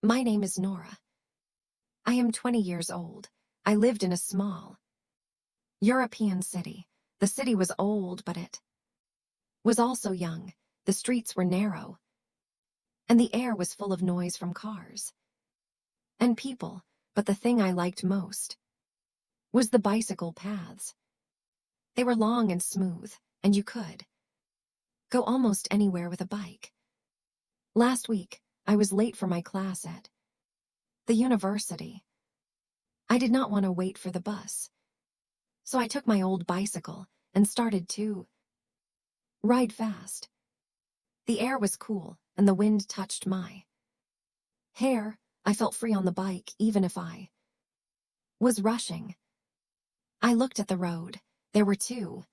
My name is Nora. I am 20 years old. I lived in a small European city. The city was old, but it was also young. The streets were narrow, and the air was full of noise from cars and people. But the thing I liked most was the bicycle paths. They were long and smooth, and you could go almost anywhere with a bike. Last week, I was late for my class at the university. I did not want to wait for the bus, so I took my old bicycle and started to ride fast. The air was cool, and the wind touched my hair. I felt free on the bike, even if I was rushing. I looked at the road. There were two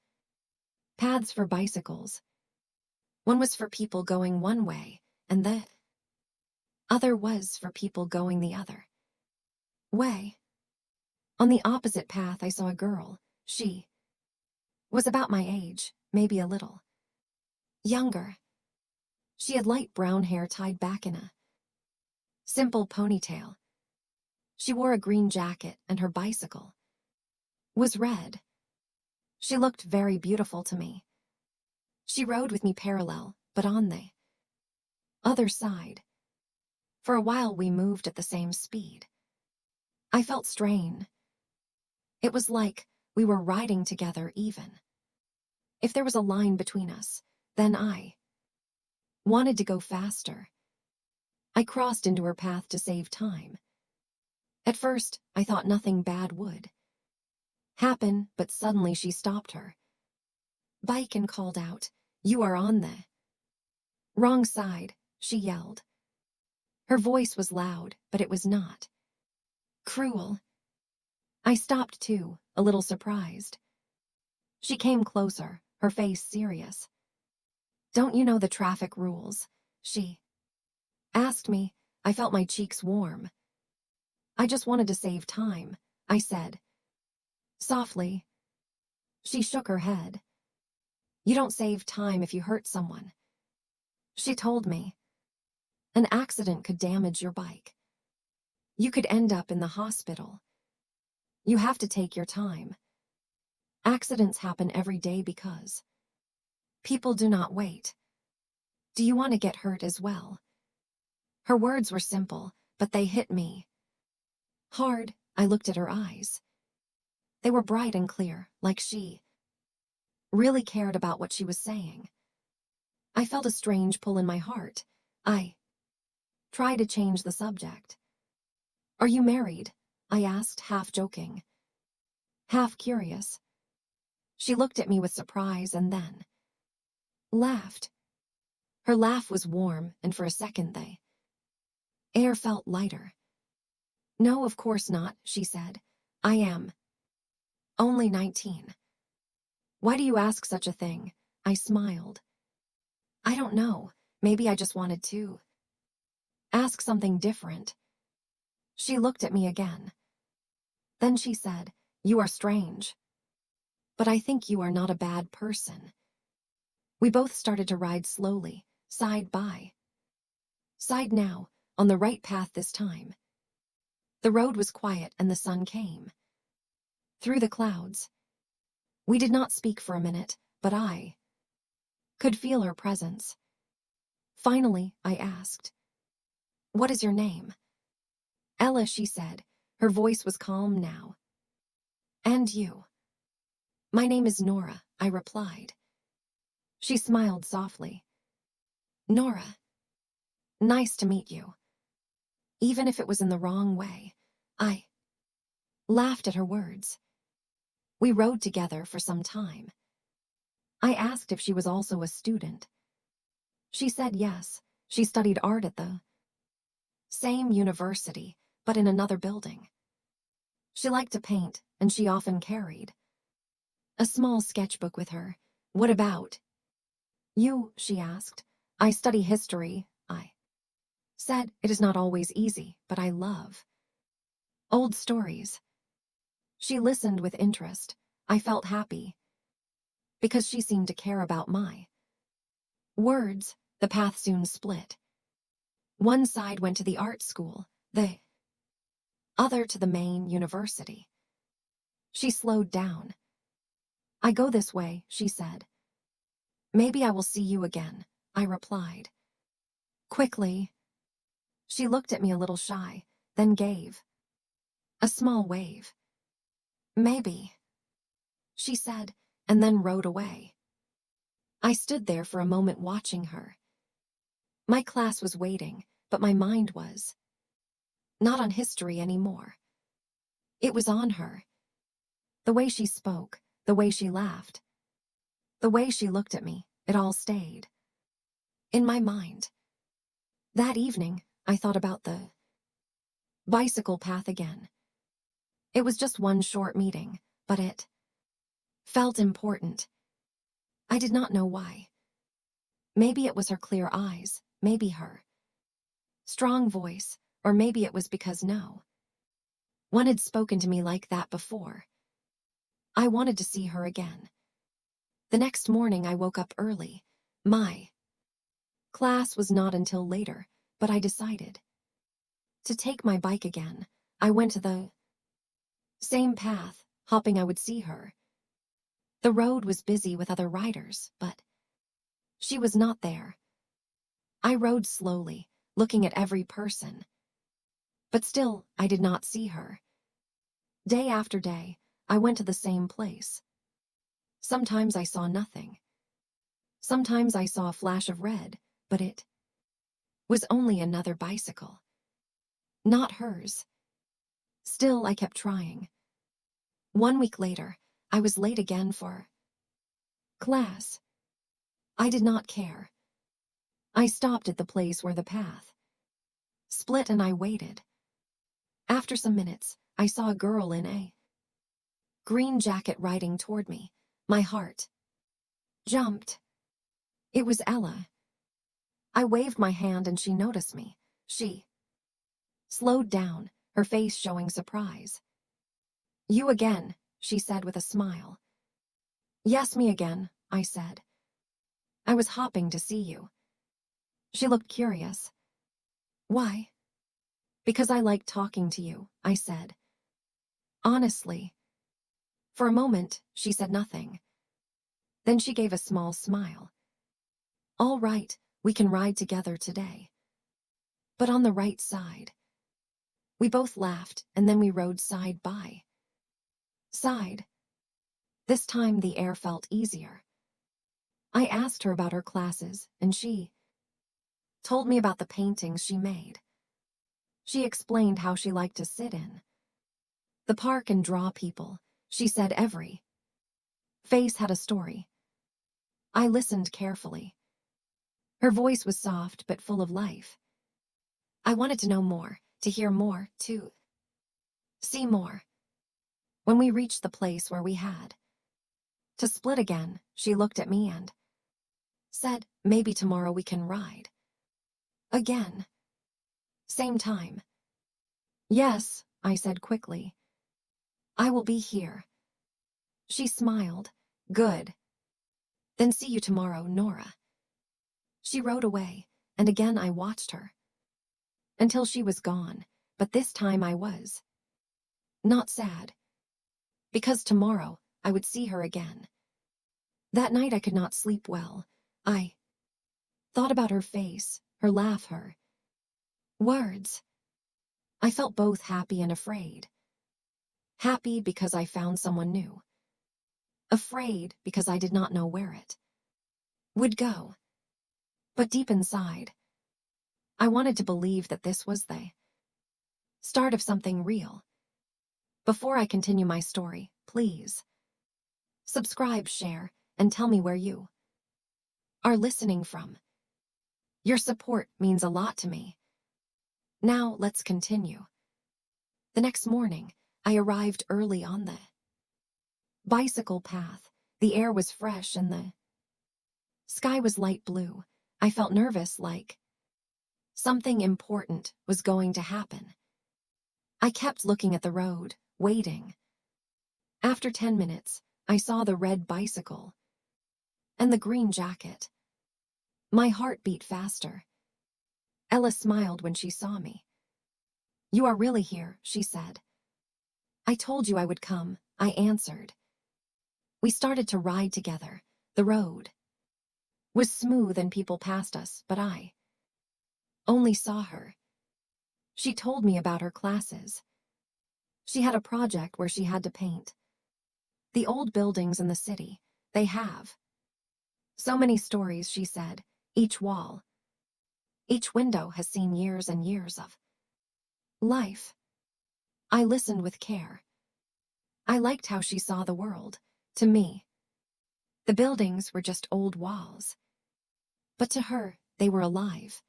paths for bicycles. One was for people going one way, and the other was for people going the other way. On the opposite path, I saw a girl. She was about my age, maybe a little younger. She had light brown hair tied back in a simple ponytail. She wore a green jacket, and her bicycle was red. She looked very beautiful to me. She rode with me parallel, but on the other side. For a while we moved at the same speed. I felt strain. It was like we were riding together even if there was a line between us. Then I wanted to go faster. I crossed into her path to save time. At first, I thought nothing bad would happen, but suddenly she stopped her bike and called out, "You are on the wrong side," she yelled. Her voice was loud, but it was not cruel. I stopped too, a little surprised. She came closer, her face serious. "Don't you know the traffic rules?" she asked me. I felt my cheeks warm. "I just wanted to save time," I said softly. She shook her head. "You don't save time if you hurt someone," she told me. "An accident could damage your bike. You could end up in the hospital. You have to take your time. Accidents happen every day because people do not wait. Do you want to get hurt as well?" Her words were simple, but they hit me hard. I looked at her eyes. They were bright and clear, like she really cared about what she was saying. I felt a strange pull in my heart. I tried to change the subject. "Are you married?" I asked, half joking, half curious. She looked at me with surprise and then laughed. Her laugh was warm, and for a second the air felt lighter. "No, of course not," she said. "I am only 19. Why do you ask such a thing?" I smiled. "I don't know. Maybe I just wanted to ask something different." She looked at me again. Then she said, "You are strange. But I think you are not a bad person." We both started to ride slowly, side by side now, on the right path this time. The road was quiet and the sun came through the clouds. We did not speak for a minute, but I could feel her presence. Finally, I asked, "What is your name?" "Ella," she said. Her voice was calm now. "And you?" "My name is Nora," I replied. She smiled softly. "Nora. Nice to meet you." Even if it was in the wrong way, I laughed at her words. We rode together for some time. I asked if she was also a student. She said yes. She studied art at the same university, but in another building. She liked to paint, and she often carried a small sketchbook with her. "What about you?" she asked. "I study history," I said. "It is not always easy, but I love old stories." She listened with interest. I felt happy, because she seemed to care about my words. The path soon split. One side went to the art school, the other to the main university. She slowed down. I go this way, she said. Maybe I will see you again, I replied. Quickly. She looked at me a little shy, then gave a small wave. Maybe, she said, and then rode away. I stood there for a moment watching her. My class was waiting, but my mind was not on history anymore. It was on her. The way she spoke, the way she laughed, the way she looked at me, it all stayed in my mind. That evening, I thought about the bicycle path again. It was just one short meeting, but it felt important. I did not know why. Maybe it was her clear eyes, maybe her strong voice, or maybe it was because no one had spoken to me like that before. I wanted to see her again. The next morning I woke up early. My class was not until later, but I decided to take my bike again. I went to the same path, hoping I would see her. The road was busy with other riders, but she was not there. I rode slowly, looking at every person. But still, I did not see her. Day after day, I went to the same place. Sometimes I saw nothing. Sometimes I saw a flash of red, but it was only another bicycle. Not hers. Still, I kept trying. 1 week later, I was late again for class. I did not care. I stopped at the place where the path split and I waited. After some minutes, I saw a girl in a green jacket riding toward me. My heart jumped. It was Ella. I waved my hand and she noticed me. She slowed down, her face showing surprise. You again, she said with a smile. Yes, me again, I said. I was hopping to see you. She looked curious. Why? Because I like talking to you, I said. Honestly. For a moment, she said nothing. Then she gave a small smile. All right, we can ride together today. But on the right side. We both laughed, and then we rode side by side. This time the air felt easier. I asked her about her classes, and she told me about the paintings she made. She explained how she liked to sit in the park and draw people. She said every face had a story. I listened carefully. Her voice was soft but full of life. I wanted to know more, to hear more, to see more. When we reached the place where we had to split again, she looked at me and said, maybe tomorrow we can ride again. Same time. Yes, I said quickly. I will be here. She smiled. Good. Then see you tomorrow, Nora. She rode away, and again I watched her. Until she was gone, but this time I was not sad. Because tomorrow I would see her again. That night I could not sleep well. I thought about her face, her laugh, her words. I felt both happy and afraid. Happy because I found someone new. Afraid because I did not know where it would go. But deep inside, I wanted to believe that this was the start of something real. Before I continue my story, please subscribe, share, and tell me where you are listening from. Your support means a lot to me. Now let's continue. The next morning, I arrived early on the bicycle path. The air was fresh and the sky was light blue. I felt nervous, like something important was going to happen. I kept looking at the road, waiting. After 10 minutes, I saw the red bicycle and the green jacket. My heart beat faster. Ella smiled when she saw me. "You are really here," she said. "I told you I would come," I answered. We started to ride together. The road was smooth and people passed us, but I only saw her. She told me about her classes. She had a project where she had to paint the old buildings in the city. They have so many stories, she said. Each wall, each window has seen years and years of life. I listened with care. I liked how she saw the world. To me, the buildings were just old walls. But to her, they were alive.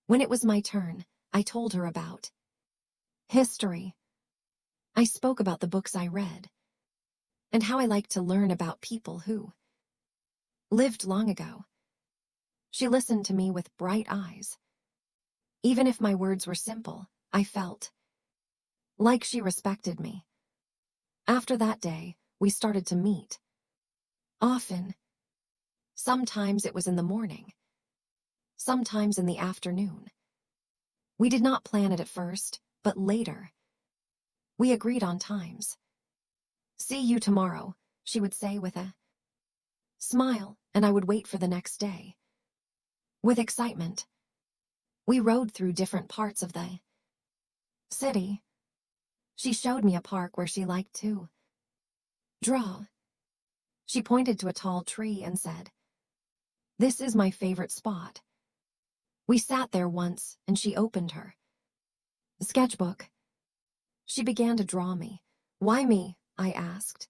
When it was my turn, I told her about history. I spoke about the books I read and how I liked to learn about people who lived long ago. She listened to me with bright eyes. Even if my words were simple, I felt like she respected me. After that day, we started to meet often. Sometimes it was in the morning, sometimes in the afternoon. We did not plan it at first, but later, we agreed on times. "See you tomorrow," she would say with a smile, and I would wait for the next day. With excitement, we rode through different parts of the city. She showed me a park where she liked to draw. She pointed to a tall tree and said, "This is my favorite spot." We sat there once, and she opened her sketchbook. She began to draw me. "Why me?" I asked,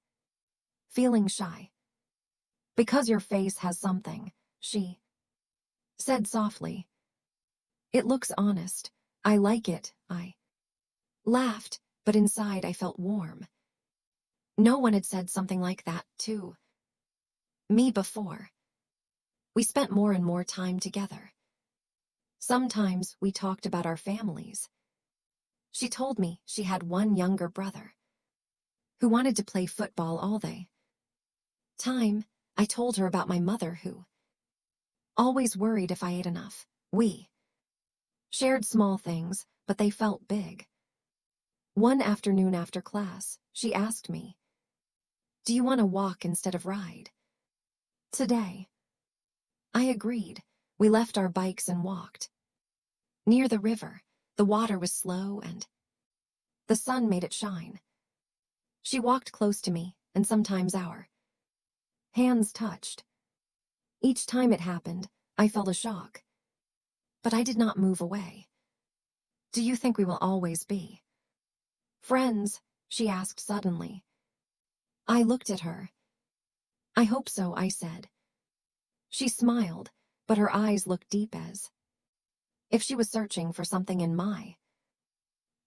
feeling shy. "Because your face has something," she said softly. "It looks honest. I like it." I laughed, but inside I felt warm. No one had said something like that to me before. We spent more and more time together. Sometimes we talked about our families. She told me she had one younger brother who wanted to play football all the time. I told her about my mother who always worried if I ate enough. We shared small things, but they felt big. One afternoon after class, she asked me, "Do you want to walk instead of ride today?" I agreed. We left our bikes and walked near the river. The water was slow and the sun made it shine. She walked close to me, and sometimes our hands touched. Each time it happened, I felt a shock. But I did not move away. "Do you think we will always be friends?" she asked suddenly. I looked at her. "I hope so," I said. She smiled, but her eyes looked deep as if she was searching for something in my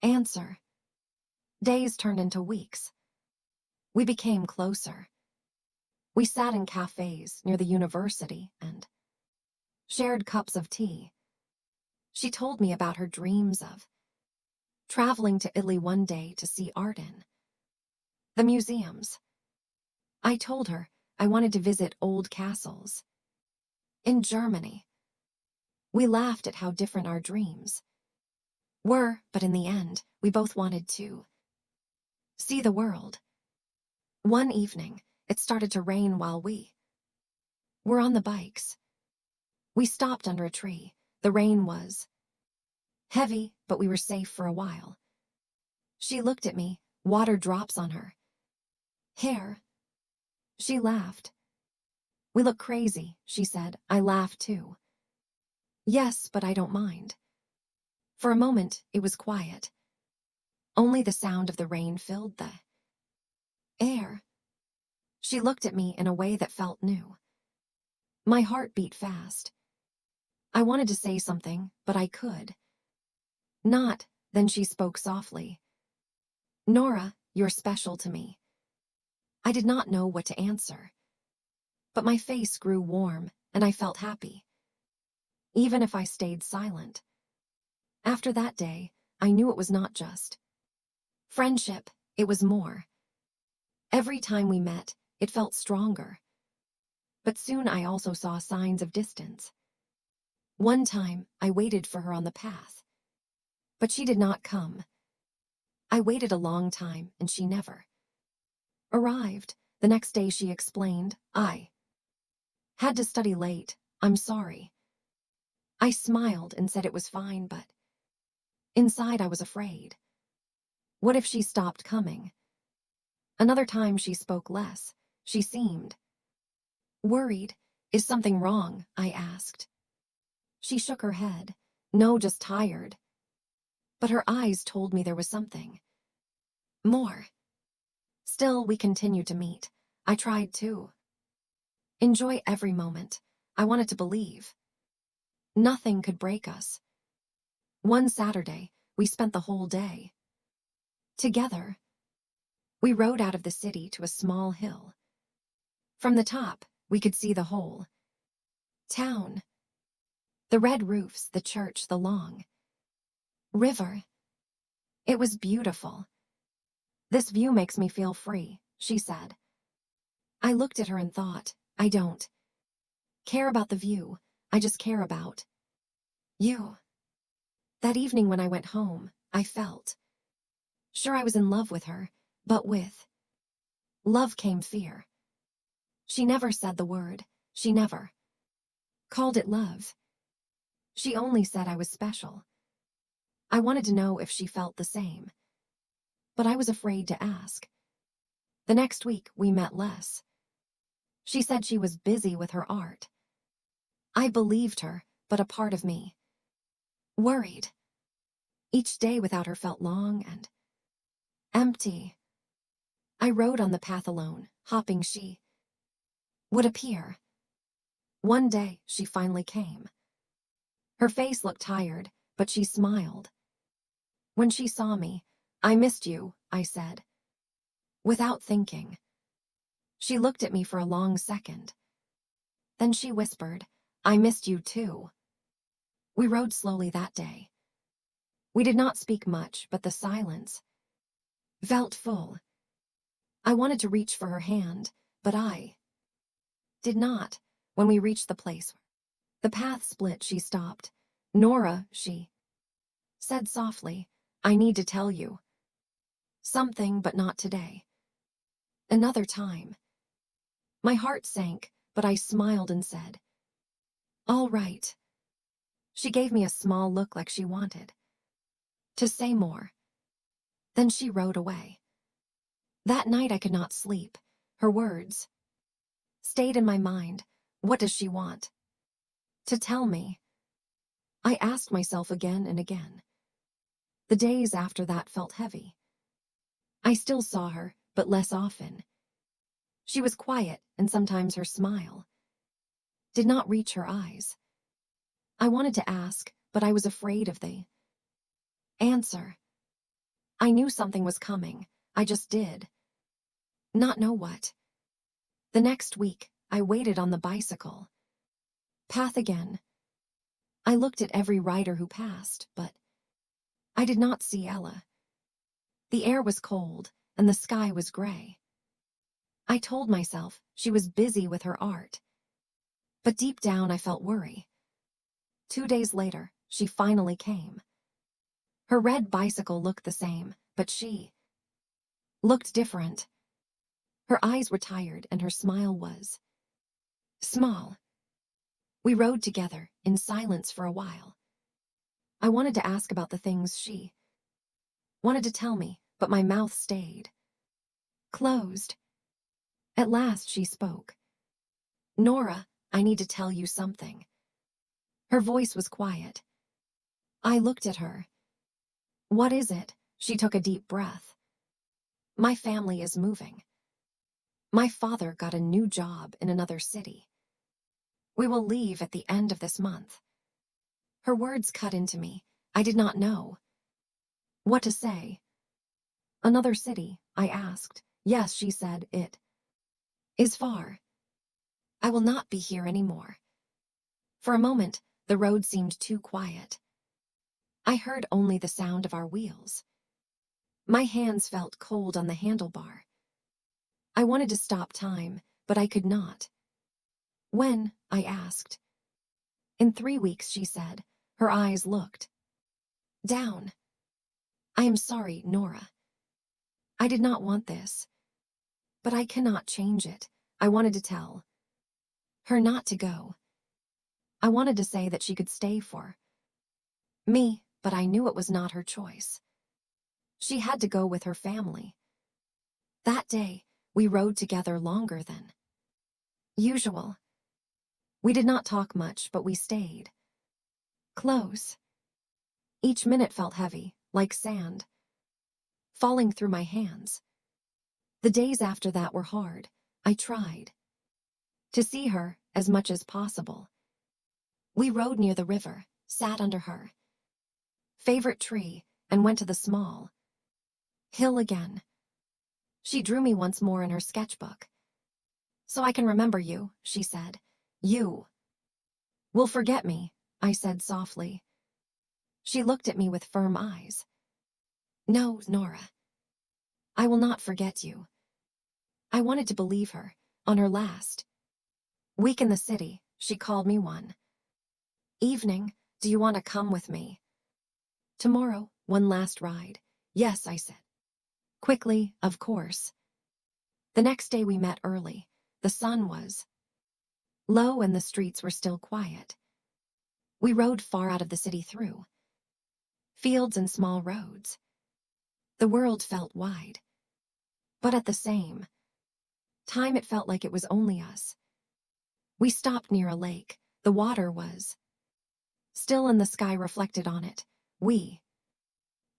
answer. Days turned into weeks. We became closer. We sat in cafes near the university and shared cups of tea. She told me about her dreams of traveling to Italy one day to see art in the museums. I told her I wanted to visit old castles in Germany. We laughed at how different our dreams were, but in the end, we both wanted to see the world. One evening, it started to rain while we were on the bikes. We stopped under a tree. The rain was heavy, but we were safe for a while. She looked at me, water drops on her hair. She laughed. "We look crazy," she said. I laughed too. "Yes, but I don't mind." For a moment, it was quiet. Only the sound of the rain filled the air. She looked at me in a way that felt new. My heart beat fast. I wanted to say something, but I could not. Then she spoke softly. "Nora, you're special to me." I did not know what to answer, but my face grew warm and I felt happy, even if I stayed silent. After that day, I knew it was not just friendship, it was more. Every time we met, it felt stronger. But soon I also saw signs of distance. One time, I waited for her on the path, but she did not come. I waited a long time, and she never arrived. The next day she explained, "I had to study late. I'm sorry." I smiled and said it was fine, but inside I was afraid. What if she stopped coming? Another time she spoke less. She seemed worried. "Is something wrong?" I asked. She shook her head. "No, just tired." But her eyes told me there was something more. Still, we continued to meet. I tried to enjoy every moment. I wanted to believe nothing could break us. One Saturday, we spent the whole day together. We rode out of the city to a small hill. From the top, we could see the whole town. The red roofs, the church, the long river. It was beautiful. "This view makes me feel free," she said. I looked at her and thought, I don't care about the view, I just care about you. That evening when I went home, I felt sure I was in love with her, but with love came fear. She never said the word. She never called it love. She only said I was special. I wanted to know if she felt the same, but I was afraid to ask. The next week, we met less. She said she was busy with her art. I believed her, but a part of me worried. Each day without her felt long and empty. I rode on the path alone, hoping she would appear. One day, she finally came. Her face looked tired, but she smiled. When she saw me, "I missed you," I said, without thinking. She looked at me for a long second. Then she whispered, "I missed you too." We rode slowly that day. We did not speak much, but the silence felt full. I wanted to reach for her hand, but I did not. When we reached the place, the path split, she stopped. "Nora," she said softly, "I need to tell you something, but not today. Another time." My heart sank, but I smiled and said, "All right." She gave me a small look like she wanted to say more. Then she rode away. That night I could not sleep. Her words stayed in my mind. What does she want to tell me? I asked myself again and again. The days after that felt heavy. I still saw her, but less often. She was quiet, and sometimes her smile did not reach her eyes. I wanted to ask, but I was afraid of the answer. I knew something was coming. I just did not know what. The next week, I waited on the bicycle path again. I looked at every rider who passed, but I did not see Ella. The air was cold, and the sky was gray. I told myself she was busy with her art, but deep down I felt worry. 2 days later, she finally came. Her red bicycle looked the same, but she looked different. Her eyes were tired and her smile was small. We rode together in silence for a while. I wanted to ask about the things she wanted to tell me, but my mouth stayed closed. At last she spoke. "Nora, I need to tell you something." Her voice was quiet. I looked at her. "What is it?" She took a deep breath. "My family is moving. My father got a new job in another city. We will leave at the end of this month." Her words cut into me. I did not know what to say. "Another city?" I asked. "Yes," she said, "it is far. I will not be here anymore." For a moment, the road seemed too quiet. I heard only the sound of our wheels. My hands felt cold on the handlebar. I wanted to stop time, but I could not. "When?" I asked. In 3 weeks, she said. Her eyes looked down. I am sorry, Nora. I did not want this. But I cannot change it. I wanted to tell her not to go. I wanted to say that she could stay for me, but I knew it was not her choice. She had to go with her family. That day, we rode together longer than usual. We did not talk much, but we stayed close. Each minute felt heavy, like sand, falling through my hands. The days after that were hard. I tried to see her as much as possible. We rode near the river, sat under her favorite tree, and went to the small hill again. She drew me once more in her sketchbook. So I can remember you, she said. You will forget me, I said softly. She looked at me with firm eyes. No, Nora. I will not forget you. I wanted to believe her. On her last week in the city, she called me one evening. Do you want to come with me? Tomorrow, one last ride. Yes, I said. Quickly, of course. The next day we met early. The sun was low and the streets were still quiet. We rode far out of the city through fields and small roads. The world felt wide. But at the same time, it felt like it was only us. We stopped near a lake. The water was still and the sky reflected on it. We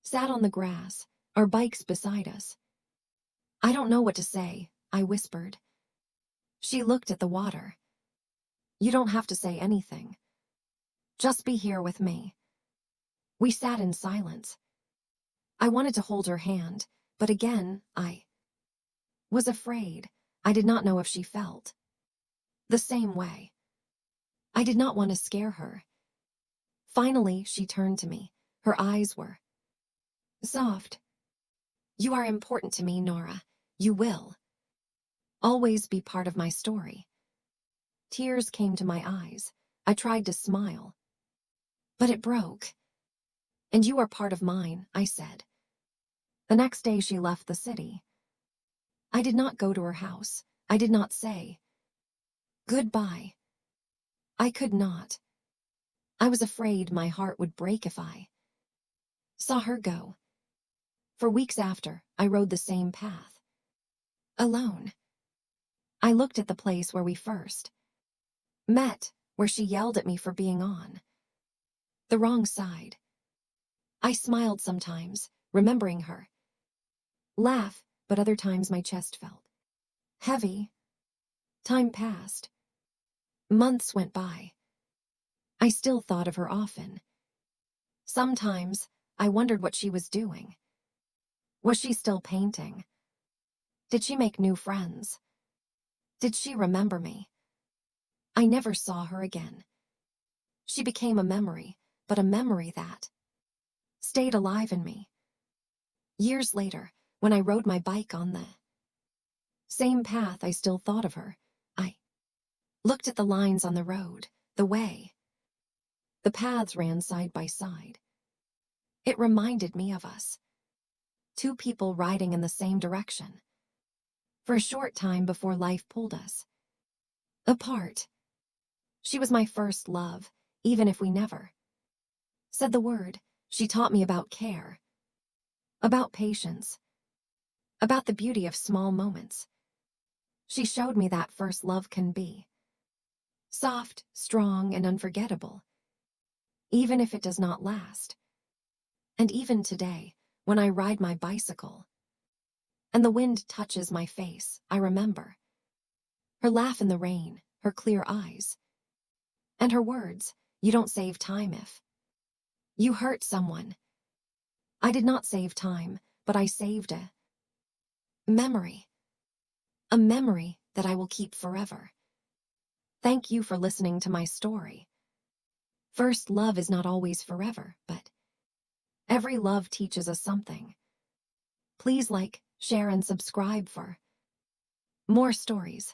sat on the grass, our bikes beside us. I don't know what to say, I whispered. She looked at the water. You don't have to say anything. Just be here with me. We sat in silence. I wanted to hold her hand, but again, I was afraid. I did not know if she felt the same way. I did not want to scare her. Finally, she turned to me. Her eyes were soft. You are important to me, Nora. You will always be part of my story. Tears came to my eyes. I tried to smile, but it broke. And you are part of mine, I said. The next day she left the city. I did not go to her house. I did not say goodbye. I could not. I was afraid my heart would break if I saw her go. For weeks after, I rode the same path. Alone. I looked at the place where we first met, where she yelled at me for being on the wrong side. I smiled sometimes, remembering her laugh, but other times my chest felt heavy. Time passed. Months went by. I still thought of her often. Sometimes, I wondered what she was doing. Was she still painting? Did she make new friends? Did she remember me? I never saw her again. She became a memory, but a memory that stayed alive in me. Years later, when I rode my bike on the same path, I still thought of her. I looked at the lines on the road, the way the paths ran side by side. It reminded me of us. Two people riding in the same direction. For a short time before life pulled us apart. She was my first love, even if we never said the word. She taught me about care, about patience, about the beauty of small moments. She showed me that first love can be soft, strong, and unforgettable, even if it does not last. And even today, when I ride my bicycle and the wind touches my face, I remember her laugh in the rain, her clear eyes, and her words, you don't save time if you hurt someone. I did not save time, but I saved memory. A memory that I will keep forever. Thank you for listening to my story. First love is not always forever, but every love teaches us something. Please like, share, and subscribe for more stories.